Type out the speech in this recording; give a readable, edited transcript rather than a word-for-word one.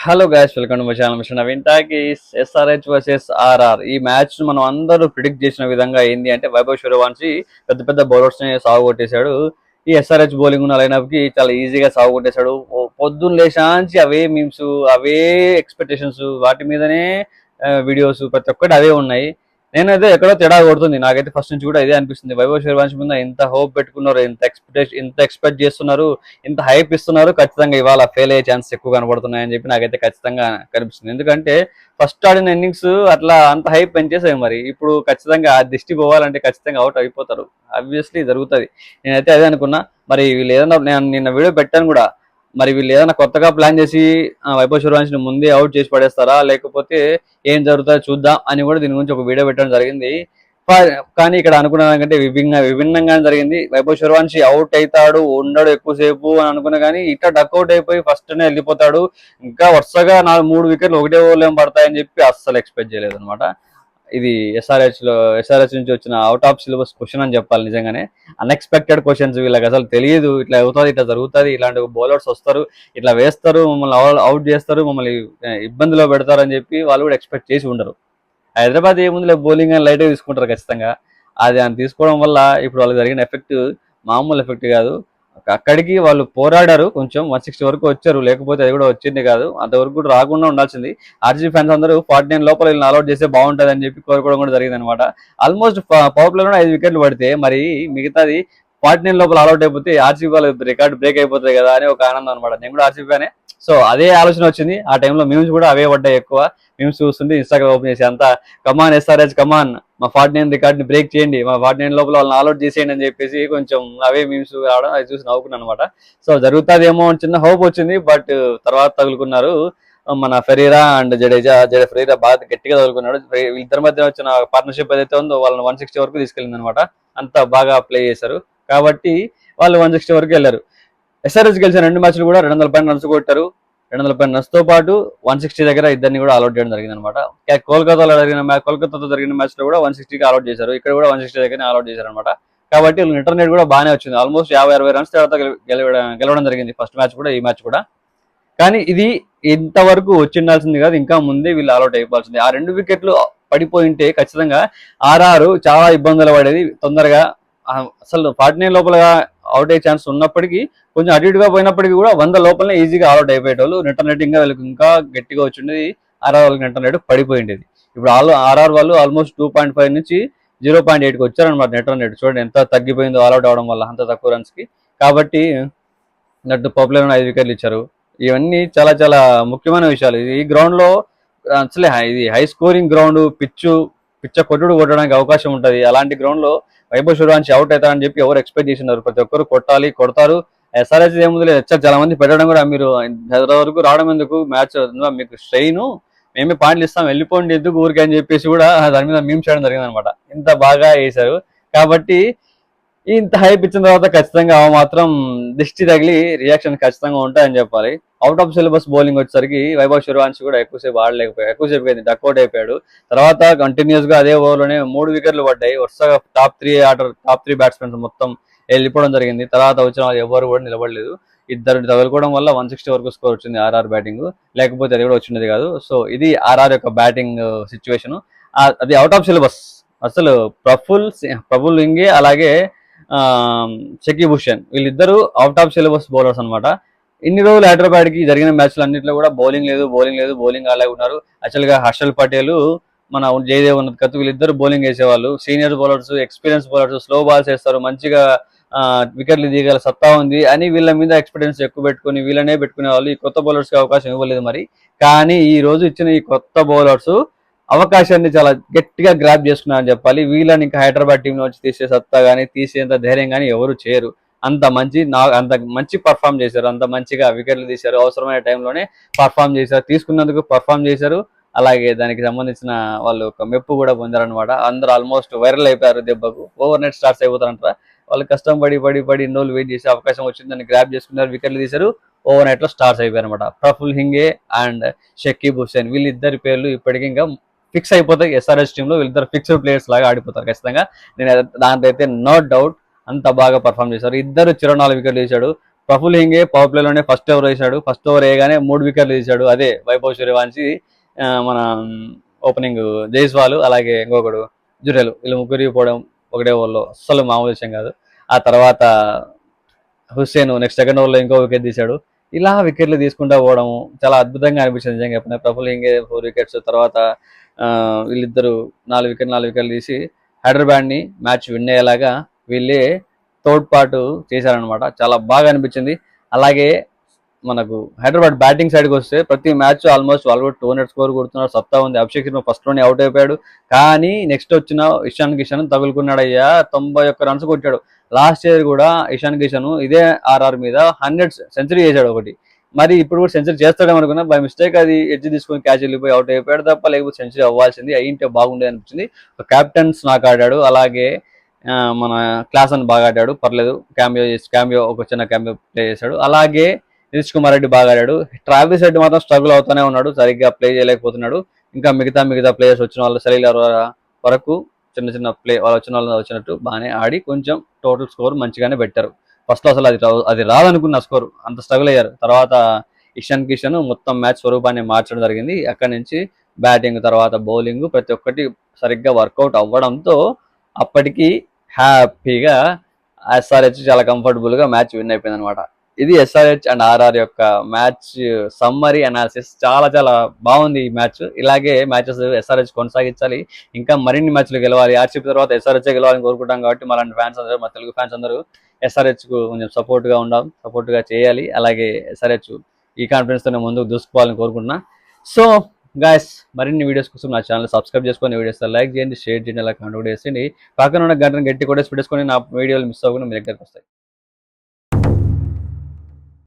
Hello guys, welcome to my channel mister Naveen talkies. SRH versus RR ఈ match మనం అందరూ predict చేసిన విధంగా ఏంది అంటే వైభవ్ సూర్యవంశి పెద్ద పెద్ద బౌలర్స్ ని సాగు కొట్టేశాడు. ఈ ఎస్ఆర్హెచ్ బౌలింగ్ ఉన్న లైనప్ కి చాలా ఈజీగా సాగు కొట్టేశాడు. పొద్దున్న లేచాంచి అవే మీమ్స్, అవే ఎక్స్పెక్టేషన్స్, వాటి మీదనే వీడియోస్ ప్రతి ఒక్కటి అవే ఉన్నాయి. నేనైతే ఎక్కడో తేడా కొడుతుంది. నాకైతే ఫస్ట్ నుంచి కూడా ఇదే అనిపిస్తుంది. వైభవ్ సూర్యవంశి మీద ఎంత హోప్ పెట్టుకున్నారు, ఎంత ఎక్స్పెక్ట్ చేస్తున్నారు, ఇంత హైప్ ఇస్తున్నారు. ఖచ్చితంగా ఇవాళ ఫెయిల్ అయ్యే ఛాన్స్ ఎక్కువ కనబడుతున్నాయని చెప్పి నాకైతే ఖచ్చితంగా కనిపిస్తుంది. ఎందుకంటే ఫస్ట్ ఆడిన ఇన్నింగ్స్ అట్లా అంత హైప్ పెంచేసాయి. మరి ఇప్పుడు ఖచ్చితంగా ఆ దిష్టి పోవాలంటే ఖచ్చితంగా అవుట్ అయిపోతారు. ఆబ్వియస్లీ జరుగుతుంది. నేనైతే అదే అనుకున్నా. మరి వీళ్ళు ఏదైనా, నేను నిన్న వీడియో పెట్టాను కూడా, మరి వీళ్ళు ఏదైనా కొత్తగా ప్లాన్ చేసి వైభవ్ సూర్యవంశిని ముందే అవుట్ చేసి పడేస్తారా, లేకపోతే ఏం జరుగుతుందో చూద్దాం అని కూడా దీని గురించి ఒక వీడియో పెట్టడం జరిగింది. కానీ ఇక్కడ అనుకున్న దానికంటే విభిన్నంగానే జరిగింది. వైభవ్ సూర్యవంశి అవుట్ అవుతాడు, ఉండడు ఎక్కువసేపు అని అనుకున్నా, కానీ ఇట్లా డక్అవుట్ అయిపోయి ఫస్ట్నే వెళ్ళిపోతాడు. ఇంకా వరుసగా 3 వికెట్లు ఒకటే ఓవర్లు ఏం పడతాయని చెప్పి అస్సలు ఎక్స్పెక్ట్ చేయలేదు అనమాట. ఇది ఎస్ఆర్హెచ్ నుంచి వచ్చిన అవుట్ ఆఫ్ సిలబస్ క్వశ్చన్ అని చెప్పాలి. నిజంగానే అన్ఎక్స్పెక్టెడ్ క్వశ్చన్స్. వీళ్ళకి అసలు తెలియదు ఇట్లా అవుతుంది, ఇట్లా జరుగుతుంది, ఇలాంటి బౌలర్స్ వస్తారు, ఇట్లా వేస్తారు, మమ్మల్ని అవుట్ చేస్తారు, మమ్మల్ని ఇబ్బందిలో పెడతారు అని చెప్పి వాళ్ళు కూడా ఎక్స్పెక్ట్ చేసి ఉండరు. హైదరాబాద్ ఏముంది, బౌలింగ్ అని లైట్గా తీసుకుంటారు ఖచ్చితంగా. అది అని తీసుకోవడం వల్ల ఇప్పుడు వాళ్ళకి జరిగిన ఎఫెక్ట్ మామూలు ఎఫెక్ట్ కాదు. అక్కడికి వాళ్ళు పోరాడారు, కొంచెం 160 వరకు వచ్చారు, లేకపోతే అది కూడా వచ్చింది కాదు. అంతవరకు కూడా రాకుండా ఉండాల్సింది. ఆర్జీ ఫ్యాన్స్ అందరూ 49 లోపల వీళ్ళని అలౌట్ చేస్తే బాగుంటుంది అని చెప్పి కోరుకోవడం కూడా జరిగింది అనమాట. ఆల్మోస్ట్ పవర్ ప్లే కూడా 5 వికెట్లు పడితే మరి మిగతాది 49 లోపల అలౌట్ అయిపోతే ఆర్సీబీ వాళ్ళ రికార్డు బ్రేక్ అయిపోతుంది కదా అని ఒక ఆనందం అనమాట. నేను కూడా ఆర్సీబీ ఫ్యానే. సో అదే ఆలోచన వచ్చింది. ఆ టైంలో మీమ్స్ కూడా అవే పడ్డాయి ఎక్కువ. మీమ్స్ చూస్తుంటే ఇన్స్టాగ్రామ్ ఓపెన్ చేసి అంతా కమాన్ ఎస్ఆర్హెచ్ కమాన్, మా 49 రికార్డ్ని బ్రేక్ చేయండి, మా 49 లోపల వాళ్ళని ఆల్అౌట్ చేసేయండి అని చెప్పేసి కొంచెం అవే మీమ్స్ రావడం అది చూసి నవ్వుకున్నాను అనమాట. సో జరుగుతుందేమో అని చిన్న హోప్ వచ్చింది. బట్ తర్వాత తగులుకున్నారు మన ఫెరీరా అండ్ ఫెరీరా బాగా గట్టిగా తగులుకున్నాడు. ఇద్దరి మధ్య వచ్చిన పార్ట్నర్షిప్ ఏదైతే ఉందో వాళ్ళని 160 వరకు తీసుకెళ్ళింది అనమాట. అంత బాగా ప్లే చేశారు కాబట్టి వాళ్ళు 160 వరకు వెళ్ళారు. ఎస్ఆర్హెచ్ గెలిచిన 2 మ్యాచ్లు కూడా 200 పైన రన్స్ కొట్టారు. 200 పైన రన్స్ తో పాటు 160 దగ్గర ఇద్దరిని కూడా ఆల్అౌట్ చేయడం జరిగింది అనమాట. కోల్కతాతో జరిగిన మ్యాచ్ లో కూడా 160కి ఆల్అౌట్ చేశారు. ఇక్కడ కూడా 160 దగ్గర ఆల్అౌట్ చేశారు అనమాట. కాబట్టి ఇంటర్ రేట్ కూడా బాగానే వచ్చింది. ఆల్మోస్ట్ 50-60 రన్స్ తర్వాత గెలవడం జరిగింది. ఫస్ట్ మ్యాచ్ కూడా, ఈ మ్యాచ్ కూడా. కానీ ఇది ఇంతవరకు వచ్చిండాల్సింది కాదు, ఇంకా ముందే వీళ్ళు ఆల్అౌట్ అయిపోవాల్సింది. ఆ 2 వికెట్లు పడిపోయింటే ఖచ్చితంగా ఆర్ఆర్ చాలా ఇబ్బందులు పడేది తొందరగా. అసలు 49 లోపల అవుట్ అయ్యే ఛాన్స్ ఉన్నప్పటికీ, కొంచెం అటు ఇటుగా పోయినప్పటికీ కూడా 100 లోపలనే ఈజీగా అవుట్ అయిపోయేటోళ్ళు. నెట్ రేటింగ్ వీళ్ళకి ఇంకా గట్టిగా వచ్చిండేది. ఆర్ఆర్ వాళ్ళకి నెట్ రేట్ పడిపోయిండేది. ఇప్పుడు ఆర్ఆర్ వాళ్ళు ఆల్మోస్ట్ 2.5 నుంచి 0.8కి వచ్చారనమాట నెట్ రన్ రేట్. చూడండి ఎంత తగ్గిపోయిందో ఆల్అౌట్ అవడం వల్ల, అంత తక్కువ రన్స్ కి. కాబట్టి నట్టు పాపులర్ 5 వికెట్లు ఇచ్చారు. ఇవన్నీ చాలా చాలా ముఖ్యమైన విషయాలు. ఈ గ్రౌండ్ లో అసలే ఇది హై స్కోరింగ్ గ్రౌండ్, పిచ్చ కొట్టడానికి అవకాశం ఉంటుంది. అలాంటి గ్రౌండ్ లో వైభవ్ సూర్యవంశి అవుట్ అవుతారని చెప్పి ఎవరు ఎక్స్పెక్ట్ చేసినారు. ప్రతి ఒక్కరు కొడతారు. ఎస్ఆర్హెచ్ ఏముంది లేదు, చాలా మంది పెట్టడం కూడా, మీరు హైదరాబాద్ వరకు రావడం ఎందుకు, మ్యాచ్ మీకు స్ట్రెయిన్, మేమే పాయింట్లు ఇస్తాం, వెళ్ళిపోండి ఎందుకు ఊరికి అని చెప్పేసి కూడా దాని మీద మీమ్స్ చేయడం జరిగింది అనమాట. ఇంత బాగా వేశారు కాబట్టి ఇంత హైప్ ఇచ్చిన తర్వాత ఖచ్చితంగా మాత్రం దిష్టి తగిలి రియాక్షన్ ఖచ్చితంగా ఉంటాయని చెప్పాలి. అవుట్ ఆఫ్ సిలబస్ బౌలింగ్ వచ్చేసరికి వైభవ్ సూర్యవంశి కూడా ఎక్కువసేపు ఆడలేకపోయాడు, ఎక్కువసేపు డక్అవుట్ అయిపోయాడు. తర్వాత కంటిన్యూస్ గా అదే ఓవర్లోనే 3 వికెట్లు పడ్డాయి. వరుసగా టాప్ 3 బ్యాట్స్మెన్స్ మొత్తం వెళ్ళిపోవడం జరిగింది. తర్వాత వచ్చిన వాళ్ళు ఎవరు కూడా నిలబడలేదు. ఇద్దరు తగులుకోవడం వల్ల 160 వరకు స్కోర్ వచ్చింది ఆర్ఆర్ బ్యాటింగ్. లేకపోతే అది కూడా వచ్చిండేది కాదు. సో ఇది ఆర్ఆర్ యొక్క బ్యాటింగ్ సిచ్యువేషన్. అది అవుట్ ఆఫ్ సిలబస్. అసలు ప్రఫుల్ ఇంగే, అలాగే షకీబ్ హుసేన్, వీళ్ళిద్దరూ అవుట్ ఆఫ్ సిలబస్ బౌలర్స్ అనమాట. ఇన్ని రోజులు హైదరాబాద్ కి జరిగిన మ్యాచ్లు అన్నింటిలో కూడా బౌలింగ్ అలాగే ఉన్నారు. యాక్చువల్ గా హర్షల్ పటేల్, మన జయదేవ్ ఉన్నది కత్తు, వీళ్ళిద్దరు బౌలింగ్ వేసేవాళ్ళు. Senior bowlers, experience bowlers, slow balls వేస్తారు, మంచిగా వికెట్లు దిగల సత్తా ఉంది అని వీళ్ళ మీద ఎక్స్పీరియన్స్ ఎక్కువ పెట్టుకుని వీళ్ళనే పెట్టుకునే వాళ్ళు. ఈ కొత్త బౌలర్స్ కి అవకాశం ఇవ్వలేదు మరి. కానీ ఈ రోజు ఇచ్చిన ఈ కొత్త బౌలర్స్ అవకాశాన్ని చాలా గట్టిగా గ్రాప్ చేసుకున్నారని చెప్పాలి. వీళ్ళని ఇంకా హైదరాబాద్ టీం నుంచి తీసే సత్తా కానీ, తీసేంత ధైర్యం కానీ ఎవరు చేయరు. అంత మంచి పర్ఫామ్ చేశారు, అంత మంచిగా వికెట్లు తీశారు, అవసరమైన టైంలోనే పర్ఫామ్ చేశారు, తీసుకున్నందుకు పర్ఫామ్ చేశారు. అలాగే దానికి సంబంధించిన వాళ్ళు ఒక మెప్పు కూడా పొందారనమాట. అందరూ ఆల్మోస్ట్ వైరల్ అయిపోయారు దెబ్బకు. ఓవర్ నైట్ స్టార్ట్స్ అయిపోతారంటారా, వాళ్ళు కష్టం పడి ఇన్నోళ్ళు వెయిట్ చేసి అవకాశం వచ్చిందని గ్రాప్ చేసుకున్నారు, వికెట్లు తీశారు, ఓవర్ నైట్ లో స్టార్ట్స్ అయిపోయారు అనమాట. ప్రఫుల్ హింగే అండ్ షకీబ్ హుసేన్, వీళ్ళిద్దరి పేర్లు ఇప్పటికీ ఇంకా ఫిక్స్ అయిపోతాయి. ఎస్ఆర్హెచ్ టీంలో వీళ్ళిద్దరు ఫిక్స్డ్ ప్లేయర్స్ లాగా ఆడిపోతారు ఖచ్చితంగా. నేను దాంతో అయితే నో డౌట్. అంత బాగా పర్ఫామ్ చేశారు. ఇద్దరు 24 వికెట్లు వేశాడు. ప్రఫుల్ హింగే పవర్ ప్లేలోనే ఫస్ట్ ఓవర్ వేశాడు. ఫస్ట్ ఓవర్ వేయగానే 3 వికెట్లు తీశాడు. అదే వైభవ్ సూర్యవంశీ, మన ఓపెనింగ్ జైస్వాల్, అలాగే ఇంకొకడు జురేల్, వీళ్ళు ముగ్గురికి పోవడం ఒకటే ఓవర్లో అస్సలు మామూలు విషయం కాదు. ఆ తర్వాత హుస్సేన్ నెక్స్ట్ సెకండ్ ఓవర్లో ఇంకో వికెట్ తీశాడు. ఇలా వికెట్లు తీసుకుంటూ పోవడం చాలా అద్భుతంగా అనిపించింది నిజంగా చెప్పిన. ప్రఫుల్ హింగే 4 వికెట్స్, తర్వాత వీళ్ళిద్దరు 4 వికెట్లు తీసి హైదరాబాద్ ని మ్యాచ్ విన్ అయ్యేలాగా వీళ్ళే తోడ్పాటు చేశారనమాట. చాలా బాగా అనిపించింది. అలాగే మనకు హైదరాబాద్ బ్యాటింగ్ సైడ్కి వస్తే ప్రతి మ్యాచ్ ఆల్మోస్ట్ వాళ్ళు 200 స్కోర్ కొడుతున్నారు, సత్తా ఉంది. అభిషేక్ శర్మ ఫస్ట్ లోనే అవుట్ అయిపోయాడు. కానీ నెక్స్ట్ వచ్చిన ఇషాన్ కిషన్ తగులుకున్నాడయ్యా, 91 రన్స్ కొట్టాడు. లాస్ట్ ఇయర్ కూడా ఇషాన్ కిషన్ ఇదే ఆర్ఆర్ మీద 100 సెంచరీ చేశాడు ఒకటి. మరి ఇప్పుడు కూడా సెంచరీ చేస్తాడేమో అనుకున్నా, బై మిస్టేక్ అది ఎడ్జ్ తీసుకొని క్యాచ్ వెళ్ళిపోయి అవుట్ అయిపోయాడు తప్ప, లేకపోతే సెంచరీ అవ్వాల్సింది, అయ్యింటే బాగుండేది అనిపించింది. క్యాప్టెన్స్ నాకు ఆడాడు, అలాగే మన క్లాస్ అని బాగా ఆడాడు, పర్లేదు. క్యామియో ఒక చిన్న క్యామియో ప్లే చేశాడు. అలాగే నితీష్ కుమార్ రెడ్డి బాగా ఆడాడు. ట్రావిస్ రెడ్డి మాత్రం స్ట్రగుల్ అవుతూనే ఉన్నాడు, సరిగ్గా ప్లే చేయలేకపోతున్నాడు. ఇంకా మిగతా ప్లేయర్స్ వచ్చిన వాళ్ళు సలీల్ వరకు చిన్న చిన్న ప్లే వాళ్ళు వచ్చిన వాళ్ళు వచ్చినట్టు బాగానే ఆడి కొంచెం టోటల్ స్కోర్ మంచిగానే పెట్టారు. ఫస్ట్ లో అసలు అది రాదనుకున్న స్కోర్, అంత స్ట్రగుల్ అయ్యారు. తర్వాత ఇషాన్ కిషన్ మొత్తం మ్యాచ్ స్వరూపాన్ని మార్చడం జరిగింది. అక్కడి నుంచి బ్యాటింగ్ తర్వాత బౌలింగ్ ప్రతి ఒక్కటి సరిగ్గా వర్కౌట్ అవ్వడంతో అప్పటికి హ్యాపీగా ఎస్ఆర్హెచ్ చాలా కంఫర్టబుల్ గా మ్యాచ్ విన్ అయిపోయింది అనమాట. ఇది ఎస్ఆర్హెచ్ అండ్ ఆర్ఆర్ యొక్క మ్యాచ్ సమ్మరీ అనాలిసిస్. చాలా చాలా బాగుంది ఈ మ్యాచ్. ఇలాగే మ్యాచెస్ ఎస్ఆర్హెచ్ కొనసాగించాలి, ఇంకా మరిన్ని మ్యాచ్లు గెలవాలి. ఆర్సీబీ తర్వాత ఎస్ఆర్హెచ్ గెలవాలని కోరుకుంటాం కాబట్టి అలాంటి ఫ్యాన్స్ అందరూ, మా తెలుగు ఫ్యాన్స్ అందరూ ఎస్ఆర్హెచ్ కు కొంచెం సపోర్ట్ గా చేయాలి. అలాగే ఎస్ఆర్హెచ్ ఈ కాన్ఫిడెన్స్ తోనే ముందుకు దూసుకోవాలని కోరుకుంటున్నా. సో గాయస్, మరిన్ని వీడియోస్ కోసం నా ఛానల్ సబ్స్క్రైబ్ చేసుకొని, వీడియోస్ లైక్ చేయండి, షేర్ చేయండి, అలా కామెంట్ కూడా చేయండి. పక్కన ఉన్న గంటను గట్టి కూడా పెట్టేసుకొని నా వీడియోలు మిస్ అవ్వకుండా మీ దగ్గరకు వస్తాయి.